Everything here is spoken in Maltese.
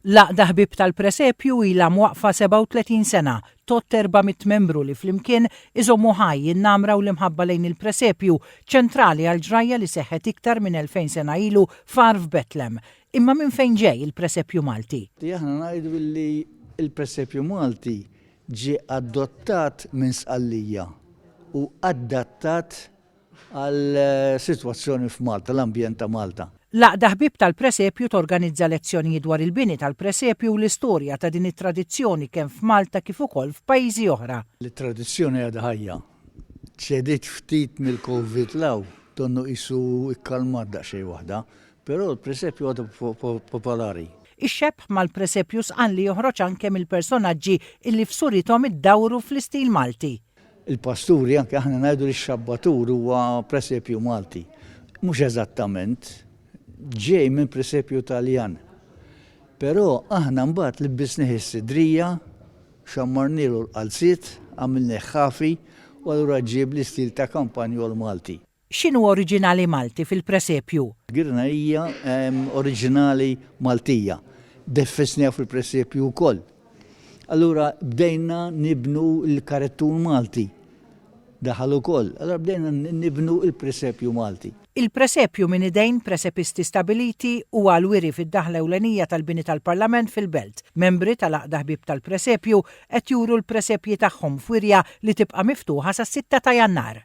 L-Għaqda ħbieb tal-Presepju ilha mwaqfa 37 sena, tot 400 membru li flimkien iżommu ħaj innamraw l-imħabba lejn il-Presepju ċentrali għal ġrajja li seħħet iktar minn 2000 sena ilu far f'Betlem. Imma minn fejn ġej il-Presepju Malti? Aħna ngħidu li il-Presepju Malti ġie adottat minn Sqallija u adattat għal sitwazzjoni f'Malta, l-ambjent ta' Malta. L-Għaqda ħbieb tal-Presepju torganizza lezzjonijiet dwar il-bini tal-Presepju u l-istorja ta' din it-tradizzjoni kemm f'Malta kif ukoll f'pajjiżi oħra. L-tradizzjoni għadha ħajja. ċediet ftit mill-Covid law, donnu qisu ikkalmat daqsxejn waħda, però l-Presepju għadha popolari. Ix-xepp mal-Presepju sqan li joħroġ anke mill-personaġġi illi f'surithom iddawru fl-istil Malti. Il-pasturi anke aħna ngħidu li x-xabbatur huwa Presepju Malti. Mhux eżattament, ġej minn Presepju Taljan. Però aħna mbagħad libbisnieh is-sidrija, xammarnielu l-qalziet, għamilni ħafi u allura ġieb l-istil ta' Kampanjol Malti. X'inhu oriġinali Malti fil-Presepju? Girna hija oriġinali Maltija, defisnija fil-Presepju wkoll. Allura bdejna nibnu l-karettun Malti. Daħal ukoll, allura bdejna nibnu il-Presepju Malti. Il-Presepju minn idejn presepisti stabiliti u għal-wiri fid-daħla ewlenija tal-bini tal-Parlament fil-Belt. Membri tal-Għaqda ħbieb tal-Presepju qed juru l-presepji tagħhom f'wirja li tibqa' miftuħa sas-6 ta' Jannar.